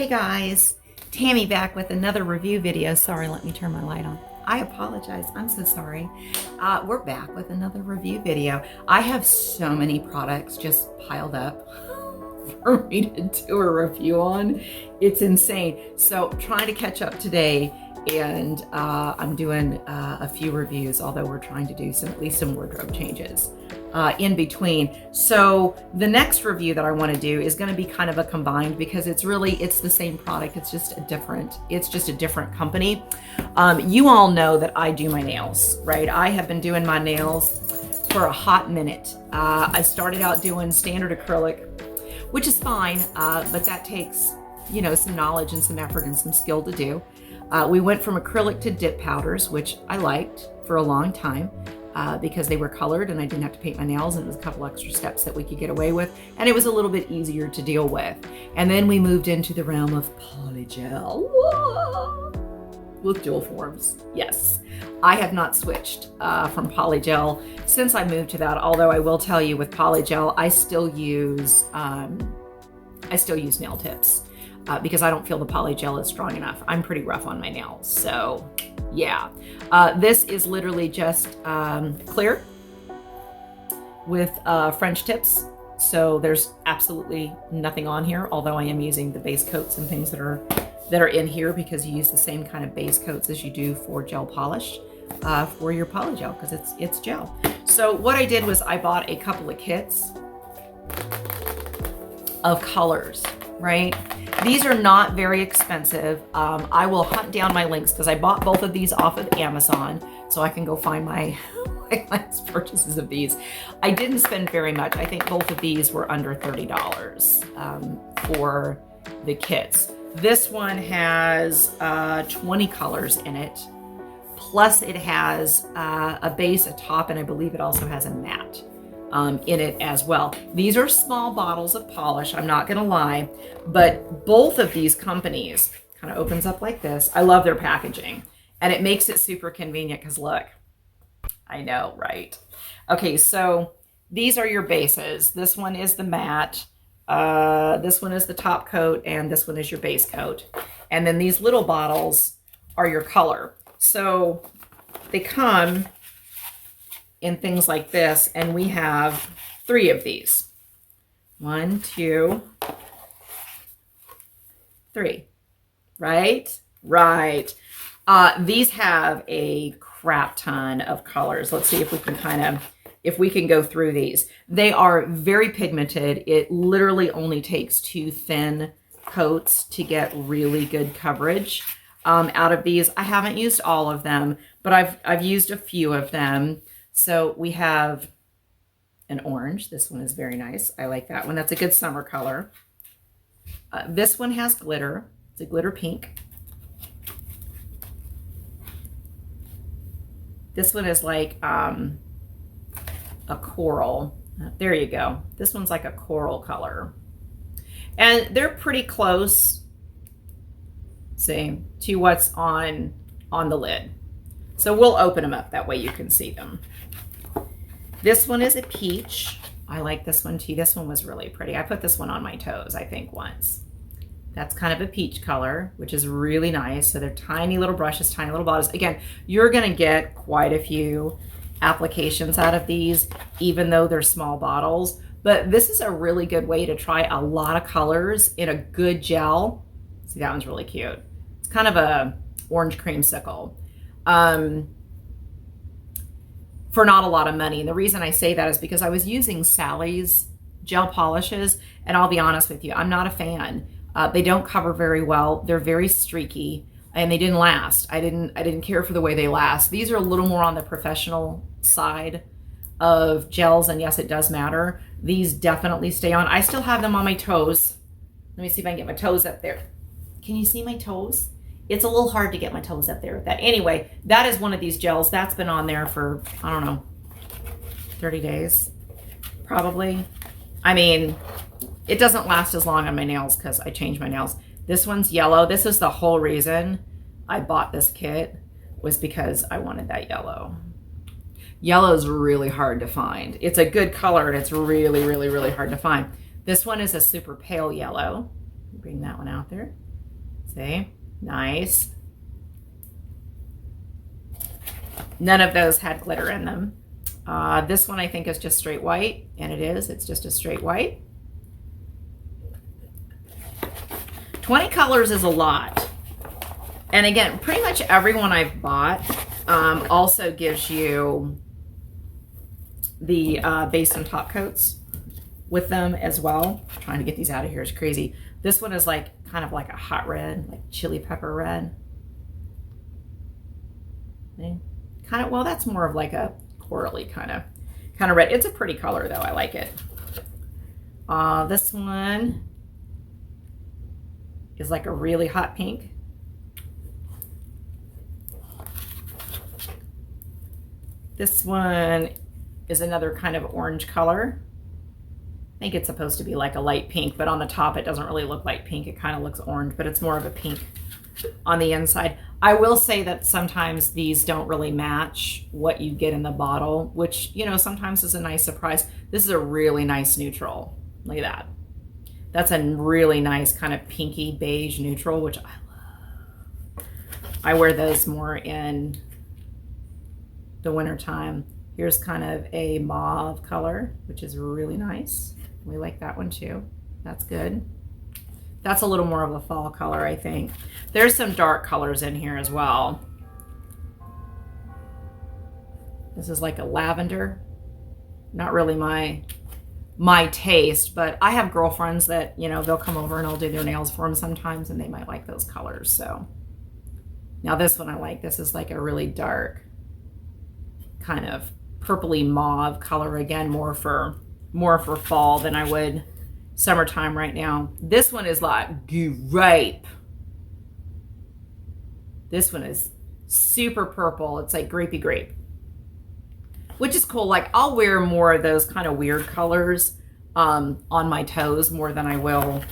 guys, Tammy back with another review video. Sorry, let me turn my light on. I apologize, I'm so sorry. We're back with another review video. I have so many products just piled up for me to do a review on. It's insane. So trying to catch up today, and I'm doing a few reviews, although we're trying to do at least some wardrobe changes in between. So the next review that I want to do is going to be kind of a combined, because it's the same product. It's just a different company. You all know that I do my nails, right? I have been doing my nails for a hot minute. I started out doing standard acrylic, which is fine, but that takes, you know, some knowledge and some effort and some skill to do. We went from acrylic to dip powders, which I liked for a long time because they were colored and I didn't have to paint my nails, and it was a couple extra steps that we could get away with, and it was a little bit easier to deal with. And then we moved into the realm of polygel with dual forms. Yes, I have not switched from polygel since I moved to that, although I will tell you with polygel, I still use nail tips. Because I don't feel the polygel is strong enough. I'm pretty rough on my nails, so yeah. This is literally just clear with French tips, so there's absolutely nothing on here, although I am using the base coats and things that are in here, because you use the same kind of base coats as you do for gel polish for your polygel, because it's gel. So what I did was I bought a couple of kits of colors, right? These are not very expensive. I will hunt down my links because I bought both of these off of Amazon, so I can go find my last purchases of these. I didn't spend very much. I think both of these were under $30 for the kits. This one has 20 colors in it, plus it has a base, a top, and I believe it also has a matte in it as well. These are small bottles of polish, I'm not gonna lie, but both of these companies kind of opens up like this. I love their packaging, and it makes it super convenient because look, I know, right? Okay, so these are your bases. This one is the matte, this one is the top coat, and this one is your base coat. And then these little bottles are your color. So they come in things like this, and we have 3 of these. 1, 2, 3. Right? Right. These have a crap ton of colors. Let's see if we can go through these. They are very pigmented. It literally only takes 2 thin coats to get really good coverage out of these. I haven't used all of them, but I've used a few of them. So we have an orange. This one is very nice. I like that one. That's a good summer color. This one has glitter. It's a glitter pink. This one is like a coral. There you go. This one's like a coral color. And they're pretty close, see, to what's on the lid. So we'll open them up. That way you can see them. This one is a peach. I like this one too. This one was really pretty. I put this one on my toes, I think, once. That's kind of a peach color, which is really nice. So they're tiny little brushes, tiny little bottles. Again, you're gonna get quite a few applications out of these, even though they're small bottles. But this is a really good way to try a lot of colors in a good gel. See, that one's really cute. It's kind of a orange creamsicle. For not a lot of money. And the reason I say that is because I was using Sally's gel polishes, and I'll be honest with you, I'm not a fan. They don't cover very well. They're very streaky, and they didn't last. I didn't care for the way they last. These are a little more on the professional side of gels, and yes, it does matter. These definitely stay on. I still have them on my toes. Let me see if I can get my toes up there. Can you see my toes? It's a little hard to get my toes up there with that. Anyway, that is one of these gels. That's been on there for, I don't know, 30 days, probably. I mean, it doesn't last as long on my nails because I change my nails. This one's yellow. This is the whole reason I bought this kit, was because I wanted that yellow. Yellow is really hard to find. It's a good color, and it's really, really, really hard to find. This one is a super pale yellow. Bring that one out there. See? Nice. None of those had glitter in them. This one I think is just straight white, and it is. It's just a straight white. 20 colors is a lot. And again, pretty much everyone I've bought also gives you the base and top coats with them as well. Trying to get these out of here is crazy. This one is like kind of like a hot red, like chili pepper red. Kind of, well, that's more of like a corally kind of red. It's a pretty color though. I like it. This one is like a really hot pink. This one is another kind of orange color. I think it's supposed to be like a light pink, but on the top it doesn't really look like pink. It kind of looks orange, but it's more of a pink on the inside. I will say that sometimes these don't really match what you get in the bottle, which, you know, sometimes is a nice surprise. This is a really nice neutral. Look at that. That's a really nice kind of pinky beige neutral, which I love. I wear those more in the wintertime. Here's kind of a mauve color, which is really nice. We like that one too. That's good. That's a little more of a fall color, I think. There's some dark colors in here as well. This is like a lavender. Not really my taste, but I have girlfriends that, you know, they'll come over and I'll do their nails for them sometimes, and they might like those colors. So now this one I like. This is like a really dark kind of purpley mauve color. Again, more for fall than I would summertime right now. This one is like grape. This one is super purple. It's like grapey grape, which is cool. Like I'll wear more of those kind of weird colors on my toes more than I will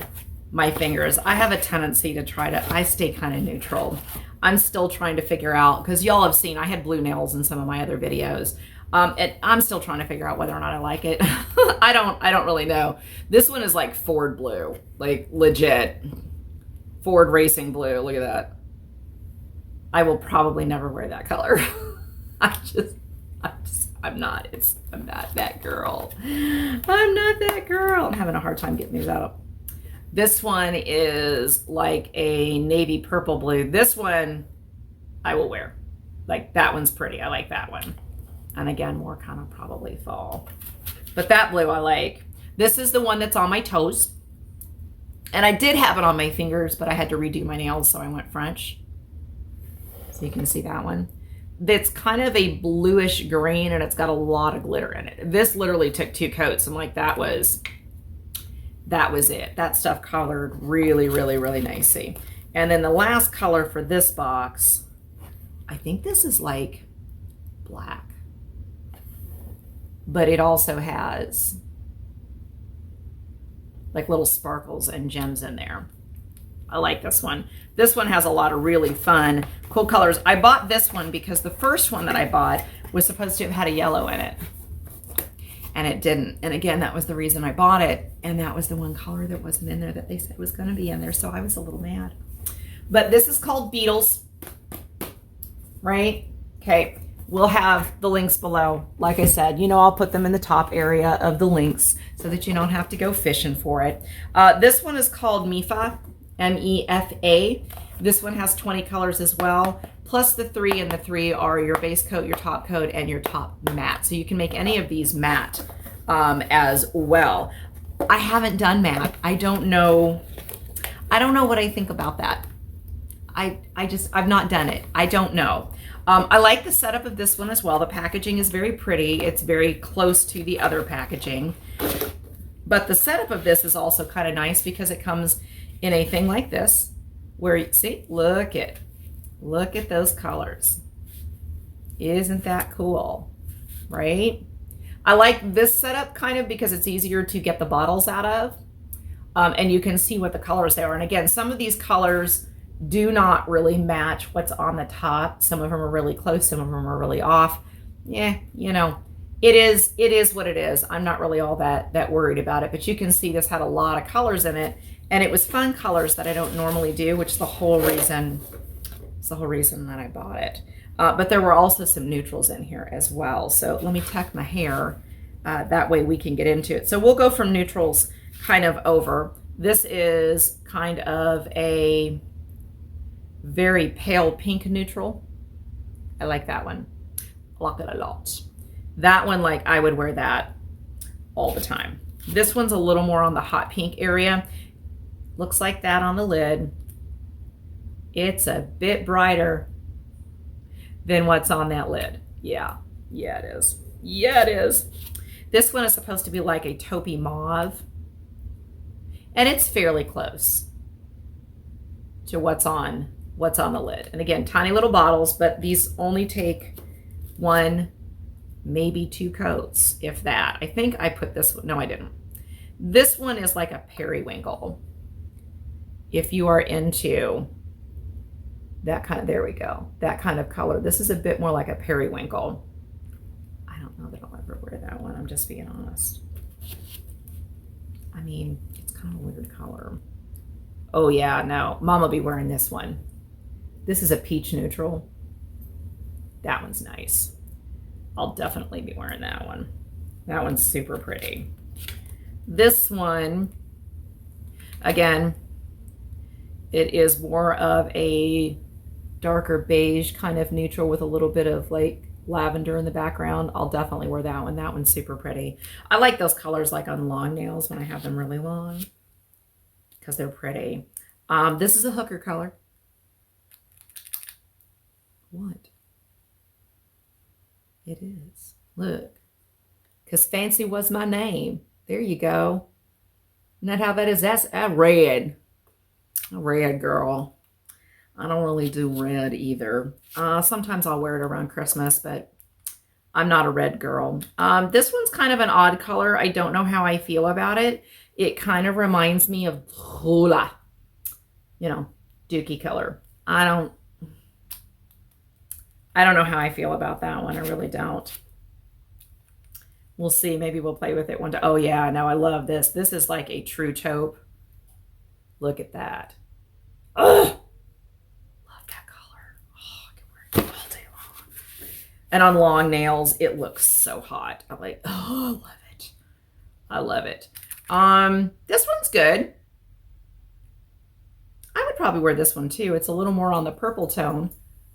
my fingers. I have a tendency to I stay kind of neutral. I'm still trying to figure out, because y'all have seen I had blue nails in some of my other videos. And I'm still trying to figure out whether or not I like it. I don't really know. This one is like Ford blue, like legit Ford racing blue. Look at that. I will probably never wear that color. I'm not that girl. I'm not that girl. I'm having a hard time getting these out. This one is like a navy purple blue. This one I will wear. Like that one's pretty. I like that one. And again, more kind of probably fall. But that blue I like. This is the one that's on my toes. And I did have it on my fingers, but I had to redo my nails, so I went French. So you can see that one. It's kind of a bluish green, and it's got a lot of glitter in it. This literally took 2 coats, and like that was it. That stuff colored really, really, really nicely. And then the last color for this box, I think this is like black. But it also has like little sparkles and gems in there. I like this one. This one has a lot of really fun, cool colors. I bought this one because the first one that I bought was supposed to have had a yellow in it. And it didn't. And again, that was the reason I bought it. And that was the one color that wasn't in there that they said was going to be in there. So I was a little mad. But this is called Beetles, right? Okay. We'll have the links below. Like I said, you know, I'll put them in the top area of the links so that you don't have to go fishing for it. This one is called Mifa, M-E-F-A. This one has 20 colors as well, plus the 3, and the 3 are your base coat, your top coat, and your top matte. So you can make any of these matte as well. I haven't done matte. I don't know what I think about that. I've not done it. I don't know. I like the setup of this one as well. The packaging is very pretty. It's very close to the other packaging. But the setup of this is also kind of nice because it comes in a thing like this where, see, look at those colors. Isn't that cool, right? I like this setup kind of because it's easier to get the bottles out of. And you can see what the colors they are. And again, some of these colors do not really match what's on the top. Some of them are really close, some of them are really off. Yeah, you know, it is what it is. I'm not really all that worried about it, but you can see this had a lot of colors in it, And it was fun colors that I don't normally do, which is the whole reason, that I bought it. But there were also some neutrals in here as well. So let me tuck my hair. That way we can get into it. So we'll go from neutrals kind of over. This is kind of a very pale pink neutral. I like that one. I like it a lot. That one, like, I would wear that all the time. This one's a little more on the hot pink area. Looks like that on the lid. It's a bit brighter than what's on that lid. Yeah, it is. Yeah, it is. This one is supposed to be like a taupey mauve. And it's fairly close to what's on the lid. And again, tiny little bottles, but these only take 1, maybe 2 coats, if that. I think I put this one, no, I didn't. This one is like a periwinkle. If you are into that kind of, there we go, that kind of color. This is a bit more like a periwinkle. I don't know that I'll ever wear that one. I'm just being honest. I mean, it's kind of a weird color. Oh yeah, no, Mom will be wearing this one. This is a peach neutral. That one's nice. I'll definitely be wearing that one. That one's super pretty. This one, again, it is more of a darker beige kind of neutral with a little bit of like lavender in the background. I'll definitely wear that one. That one's super pretty. I like those colors like on long nails when I have them really long because they're pretty. This is a hooker color. What? It is. Look. Because fancy was my name. There you go. Isn't that how that is? That's a red. A red girl. I don't really do red either. Sometimes I'll wear it around Christmas, but I'm not a red girl. This one's kind of an odd color. I don't know how I feel about it. It kind of reminds me of Hula. You know, dookie color. I don't know how I feel about that one. I really don't. We'll see. Maybe we'll play with it one day. Oh yeah, no, I love this. This is like a true taupe. Look at that. Ugh! Love that color. Oh, I can wear it all day long. And on long nails, it looks so hot. I'm like, oh, I love it. I love it. This one's good. I would probably wear this one too. It's a little more on the purple tone,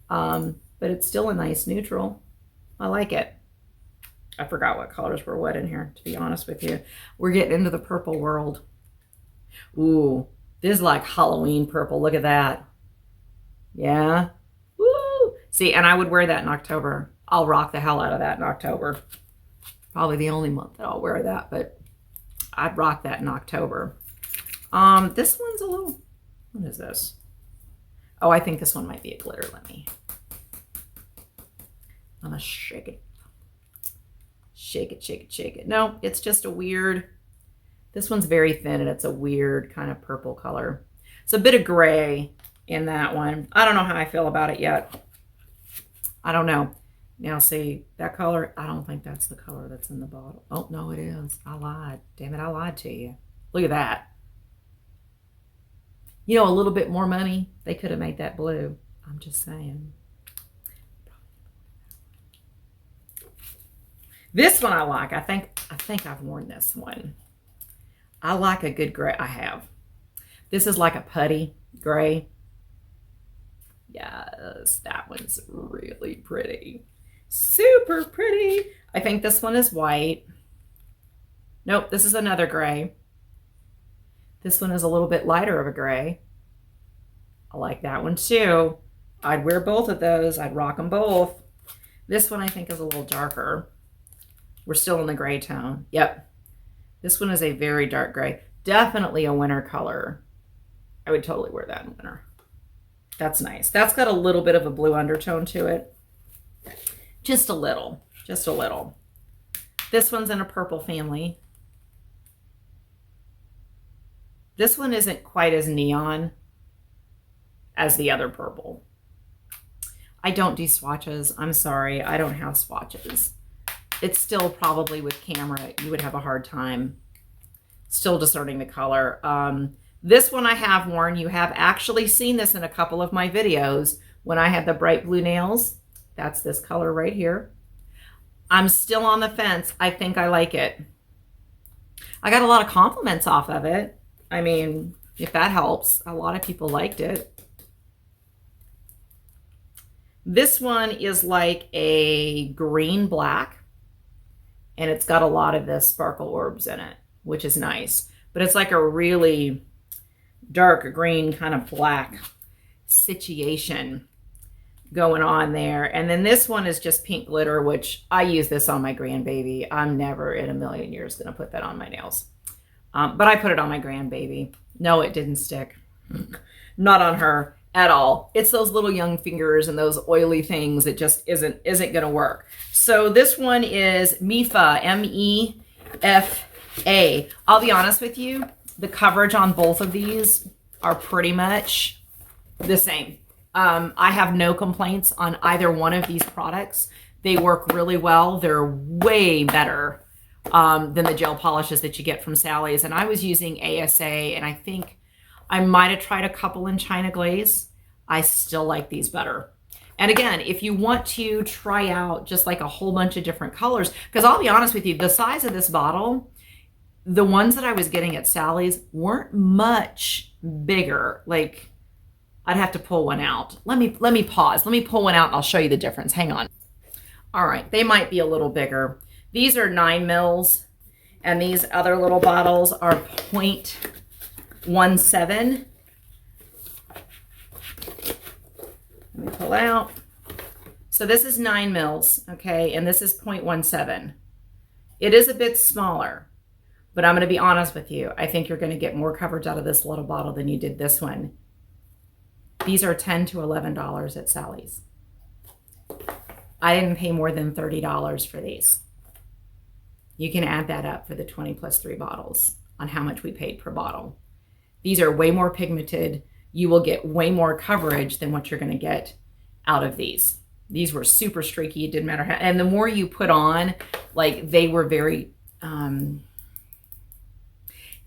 but it's still a nice neutral. I like it. I forgot what colors were what in here, to be honest with you. We're getting into the purple world. Ooh, this is like Halloween purple. Look at that. Yeah. Woo! See, and I would wear that in October. I'll rock the hell out of that in October. Probably the only month that I'll wear that, but I'd rock that in October. This one's a little, what is this? Oh, I think this one might be a glitter. I'm gonna shake it. Shake it, shake it, shake it. No, it's just a weird, this one's very thin and it's a weird kind of purple color. It's a bit of gray in that one. I don't know how I feel about it yet. I don't know. Now see, that color, I don't think that's the color that's in the bottle. Oh, no, it is. I lied. Damn it, I lied to you. Look at that. You know, a little bit more money, they could have made that blue. I'm just saying. This one I like. I think I've worn this one. I like a good gray. I have. This is like a putty gray. Yes, that one's really pretty. Super pretty. I think this one is white. Nope, this is another gray. This one is a little bit lighter of a gray. I like that one too. I'd wear both of those. I'd rock them both. This one I think is a little darker. We're still in the gray tone. Yep. This one is a very dark gray. Definitely a winter color. I would totally wear that in winter. That's nice. That's got a little bit of a blue undertone to it. Just a little. Just a little. This one's in a purple family. This one isn't quite as neon as the other purple. I don't do swatches. I'm sorry. I don't have swatches. It's still probably with camera, you would have a hard time still discerning the color. This one I have worn. You have actually seen this in a couple of my videos when I had the bright blue nails. That's this color right here. I'm still on the fence. I think I like it. I got a lot of compliments off of it. I mean, if that helps, a lot of people liked it. This one is like a green black, and it's got a lot of the sparkle orbs in it, which is nice. But it's like a really dark green kind of black situation going on there. And then this one is just pink glitter, which I use this on my grandbaby. I'm never in a million years going to put that on my nails. But I put it on my grandbaby. No, it didn't stick. Not on her at all. It's those little young fingers and those oily things. It just isn't going to work. So this one is Mifa, M-E-F-A. I'll be honest with you, the coverage on both of these are pretty much the same. I have no complaints on either one of these products. They work really well. They're way better than the gel polishes that you get from Sally's. And I was using ASA, and I think I might have tried a couple in China Glaze. I still like these better. And again, if you want to try out just like a whole bunch of different colors, because I'll be honest with you, the size of this bottle, the ones that I was getting at Sally's weren't much bigger. Like, I'd have to pull one out. Let me pause. Let me pull one out and I'll show you the difference. Hang on. All right, they might be a little bigger. These are 9 mils, and these other little bottles are 0.17. Let me pull out. So this is 9 mils, okay, and this is 0.17. It is a bit smaller, but I'm going to be honest with you. I think you're going to get more coverage out of this little bottle than you did this one. These are $10 to $11 at Sally's. I didn't pay more than $30 for these. You can add that up for the 20 plus 3 bottles on how much we paid per bottle. These are way more pigmented. You will get way more coverage than what you're going to get out of these. These were super streaky. It didn't matter how, and the more you put on, like, they were very,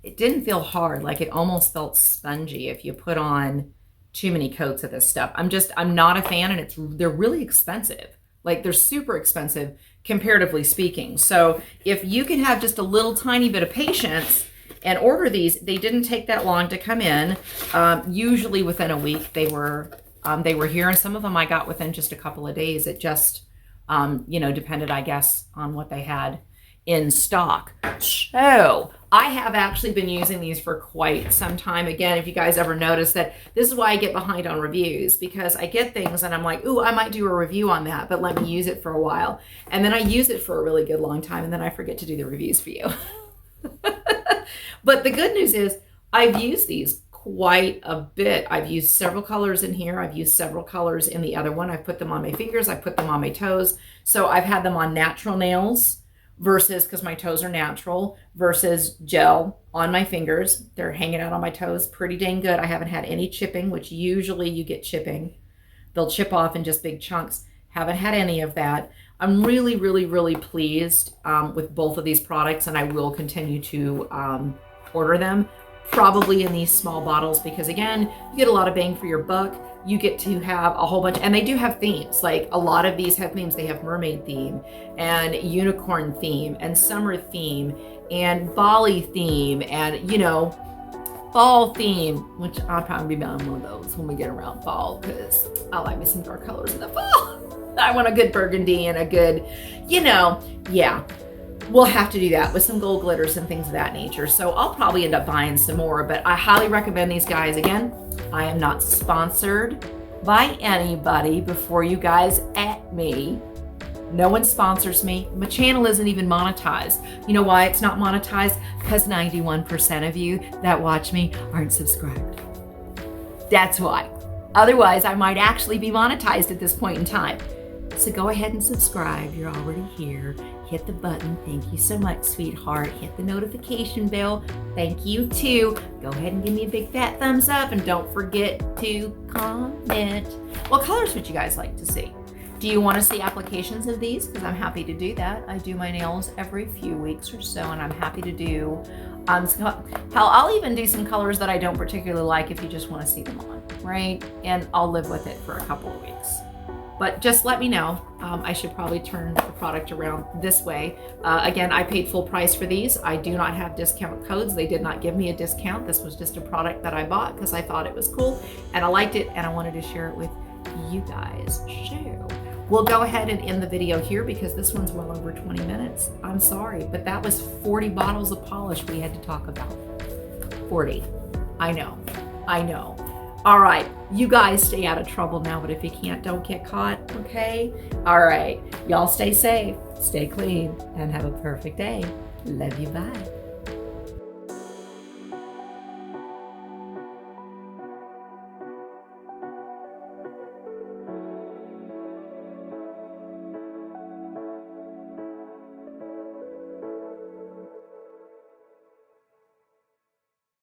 it didn't feel hard. Like, it almost felt spongy if you put on too many coats of this stuff. I'm not a fan, and they're really expensive. Like, they're super expensive comparatively speaking. So if you can have just a little tiny bit of patience and order these, they didn't take that long to come in. Usually within a week they were here, and some of them I got within just a couple of days. It just, depended, I guess, on what they had in stock. So I have actually been using these for quite some time. Again, if you guys ever notice that, this is why I get behind on reviews, because I get things and I'm like, ooh, I might do a review on that, but let me use it for a while. And then I use it for a really good long time, and then I forget to do the reviews for you. But the good news is I've used these quite a bit. I've used several colors in here. I've used several colors in the other one. I've put them on my fingers. I put them on my toes. So I've had them on natural nails versus, because my toes are natural, versus gel on my fingers. They're hanging out on my toes pretty dang good. I haven't had any chipping, which usually you get chipping. They'll chip off in just big chunks. Haven't had any of that. I'm really, really, really pleased with both of these products, and I will continue to order them, probably in these small bottles, because again, you get a lot of bang for your buck. You get to have a whole bunch, and they do have themes. Like, a lot of these have themes. They have mermaid theme and unicorn theme and summer theme and Bali theme and, fall theme, which I'll probably be on one of those when we get around fall, because I like me some dark colors in the fall. I want a good burgundy and a good, yeah. We'll have to do that with some gold glitters and things of that nature. So I'll probably end up buying some more, but I highly recommend these guys. Again, I am not sponsored by anybody before you guys at me. No one sponsors me. My channel isn't even monetized. You know why it's not monetized? Because 91% of you that watch me aren't subscribed. That's why. Otherwise, I might actually be monetized at this point in time. So go ahead and subscribe. You're already here. Hit the button. Thank you so much, sweetheart. Hit the notification bell. Thank you too. Go ahead and give me a big fat thumbs up, and don't forget to comment. What colors would you guys like to see? Do you want to see applications of these? Because I'm happy to do that. I do my nails every few weeks or so, and I'm happy to do, hell, I'll even do some colors that I don't particularly like if you just want to see them on, right? And I'll live with it for a couple of weeks. But just let me know. I should probably turn the product around this way. Again, I paid full price for these. I do not have discount codes. They did not give me a discount. This was just a product that I bought because I thought it was cool and I liked it and I wanted to share it with you guys. So we'll go ahead and end the video here because this one's well over 20 minutes. I'm sorry, but that was 40 bottles of polish we had to talk about. 40. I know. All right, you guys stay out of trouble now, but if you can't, don't get caught, okay? All right, y'all stay safe, stay clean, and have a perfect day. Love you, bye.